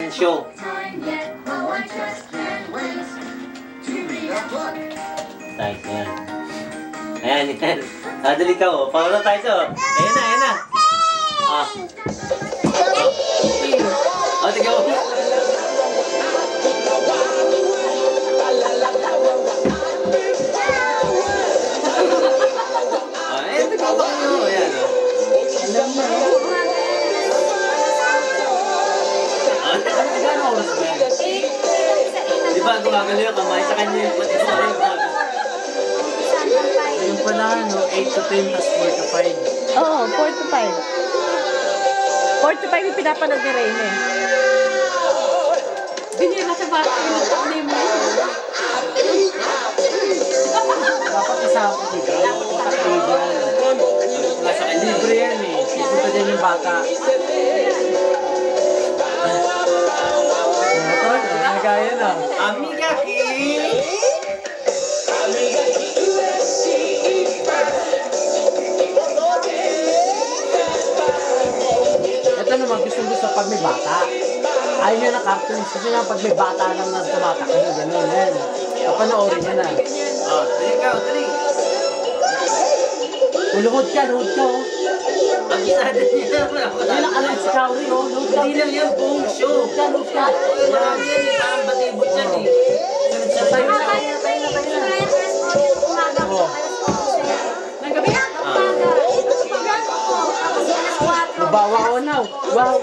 talent show. Tayo na yan. Ayan, yan. Dali ka mo. Paula tayo to. Ayan na, ayan na. Ah. Oh, tignan mo. Ayan, tignan mo. Ayan, o. Alam mo. Gano'n oras ba yan? Di ba, gumagalo yung kamay sa kanya yung pati sa kanya. Yung pala, no? 8 to 10 plus 4 to 5. Oo, 4 to 5. 4 to 5 yung pinapanood ni Reyne. Binira sa bata, pinagtaknay mo. Dapat isama ko dito. Dapat itakay dyan. Libre yan eh. Ipunta dyan yung bata. Nagaya na. Amiga ki! Ito naman gusto pag may bata. Ayaw niya na cartoons. Kasi nga pag may bata lang na tumatakbo, gano'n yan. Papanoorin niya na. Oh, dali ka, dali. Luhod ka, oh. Ang isada niya. Yan ang alam si Kauri, oh. Hindi lang yan, buong show. Luhod ka. Marami yan eh, parang batibot yan eh. Tayo na. Nagabi na? Mabawa ko na. Wow.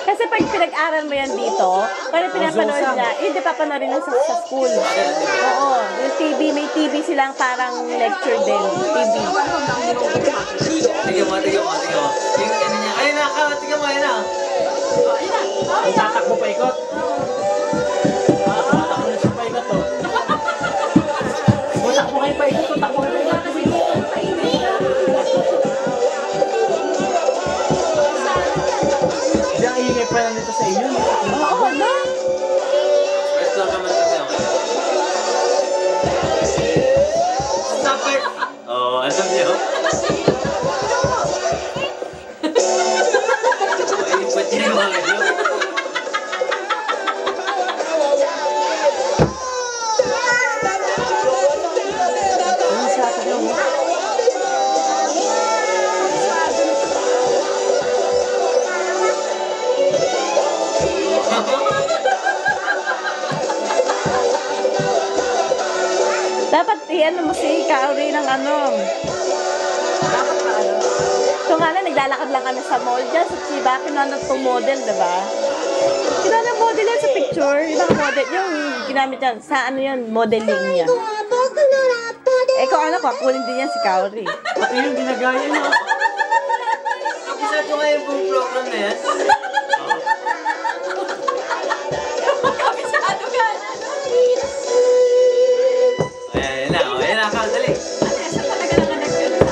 Kasi pag pinag-aral mo yan dito, parang pinapanood niya, hindi papanoodin lang sa school. Oo, yung TV, may TV silang parang lecture din, TV. Tignan mo. Yung ano niya. Ayun na, tignan mo, ayun na. Ang tatakbo pa ikot. Tatakbo na siya pa ikot, oh. Takbo kayo pa ikot, takbo kayo pa ikot. Diyan ingay pa lang dito sa inyo. Oo, no? Rest lang naman kami, okay? Stop it! Oh, alam niyo? Ba't yun yung mga nyo? Ano sa atin yung mo? Dapat i-ano mo si Kaori ng ano. So nga na, naglalakad lang kami sa mall dyan. Sa Chiba, kinanap itong model, diba? Kinanap model yan sa picture. Yung model, yung ginamit yan. Sa ano yun, modeling niya. Eh kung ano, pakunin din yan si Kaori. Pati yung ginagaya niyo. Isa ito nga yung buong program na yan. Kabisado ka. Ayan na, dali. Ano, siya talaga naman nag-film.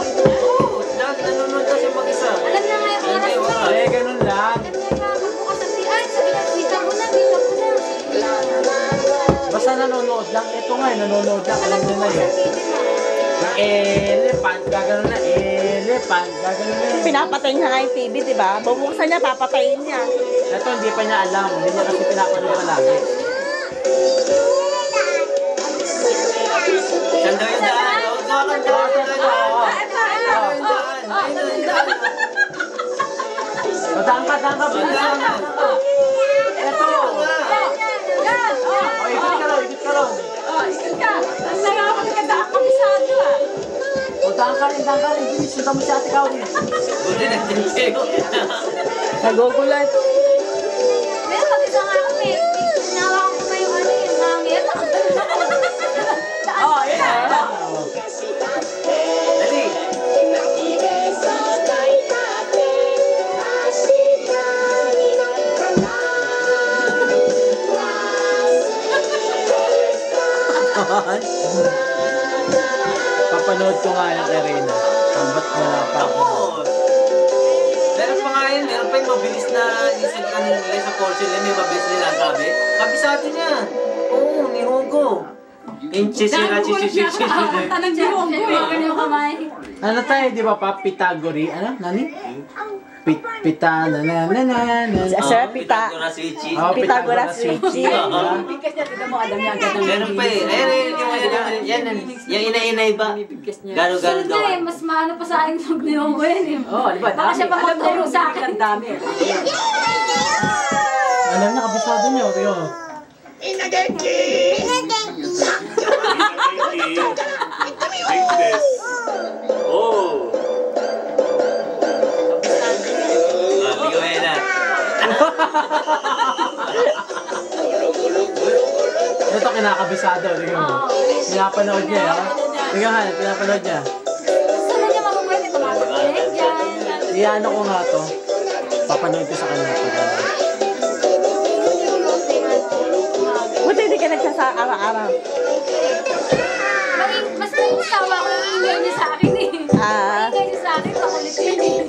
Oo, nanonood kasi mag-isa. Alam na nga yung oras mo. Eh, ganun lang. Magbukas ang ay, sabi na, kita mo na. Basta nanonood lang. Ito nga, nanonood lang. Alam nyo na yun. Elephant, gagano na. Elephant, gagano na. Pinapatay niya nga yung TV, diba? Bubuksan niya, papatayin niya. Ito, hindi pa niya alam. Hindi niya kasi pinapanood pa lagi. Saan daw yung daan? Daan ka. Ito. Ikot ka raw. Ikot ka. Ang nakakapaganda ang kabisado ah. Daan ka rin. Sundan mo si Ate Kauri. Buti na din sa'yo. Nagugulat. Pero pag isa nga kami, hinawakan ko na yung ano yung hangin. Ayan. Dali. Papanood ko nga yung kay Reyna. Ba't wala pa ako? Meron pa nga yun. Meron pa yung mabilis na isip nila sa portion nila. May mabilis nila sabi. Kabisado niya. Oo, ni Hugo. Inches yun na chichichichi. Tanang buong ko eh. Yung kamay. Ano tayo, di ba pa? Pitagori, ano? Nani? Pita, na. Sir, pita. Pythagoras switchy. Oh, Pythagoras switchy. Bigas niya, tignan mo, Adam niya. Meron pa eh. Ayun, yan. Yung ina-inay ba? Garo-garo Sunod daw. na eh, mas maano pa sa akin pag nilong ko yun eh. Oo, di ba? Baka siya pa magturo sa akin. Ang dami. Alam na, kabisado niyo. Tiyo. Oh. Tingnan na. Ito kinakabisado. Tingnan mo. Pinapanood niya. Ha? Tingnan nga, pinapanood niya. Gusto na niya makukulit ito mga kapatid dyan. Iyaano ko nga to. Papanood ko sa kanya. Buti hindi ka nagsasa-araw-araw. Mas nagsawa ko yung ingay niya sa akin eh. Ah. Ingay niya sa akin, pakulit yun eh.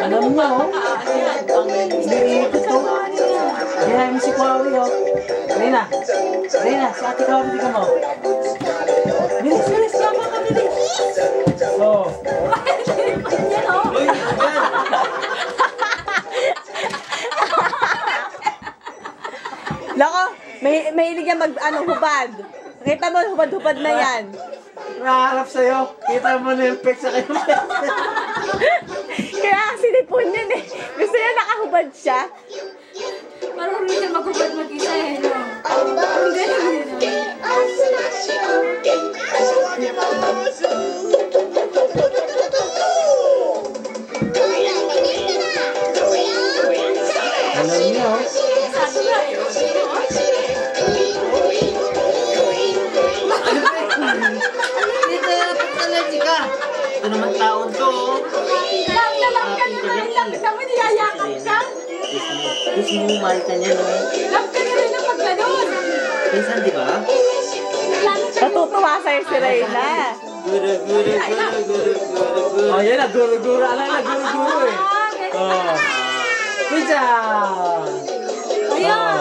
Alam niyo, oh. Iniipit ko. Kaya yung si Kwawi, oh. Rina, si Ate Kwawi, di ka mo. Bilis, tama ka, bilis. Oh. Yan o. Uy, yan. Loko, may hilig yan hubad. Kita mo, hubad-hubad na yan. Naharap sa'yo. Kita mo na yung pek sa kayo. Kaya sinipon yan eh. Gusto niya nakahubad siya. Marunong rin siya magkubad mag-isa eh. No? Ang galing yun. Alam niyo, oh. Sabi nga eh. Dito, pagkalaji ka. Ito naman taon to. Love na love ka niya rin. Love ka mo, niyayakap ka. Gusto mo mahal ka niya, no? Love ka niya rin na pag ganun. Minsan, di ba? Natutuwa sa'yo si Reyna. Guru. Oh, yan na, guru-guru. Alam na, guru-guru eh. Oh. Pizza! Ayan.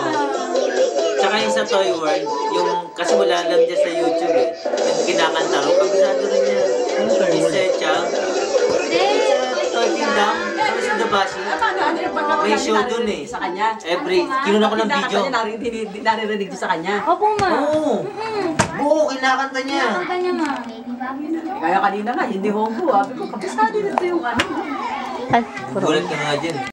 Tsaka yung sa Toy World, yung, kasi wala lang dyan sa YouTube eh. Yung kinakanta ro, kabisado rin niya. Ano tayo? Yung sa Chang, Toy Kingdom, sabi sa Dabashi. May show dun eh. Sa kanya. Kinuna ko ng video. Naririnig niyo sa kanya. Opo ma. Oo. Buo, kinakanta niya. Kanta niya ma. Kaya kanina nga, hindi hongo. Sabi ko, kabisado nito yung ano. Ay, puro. Gulat ka nga dyan.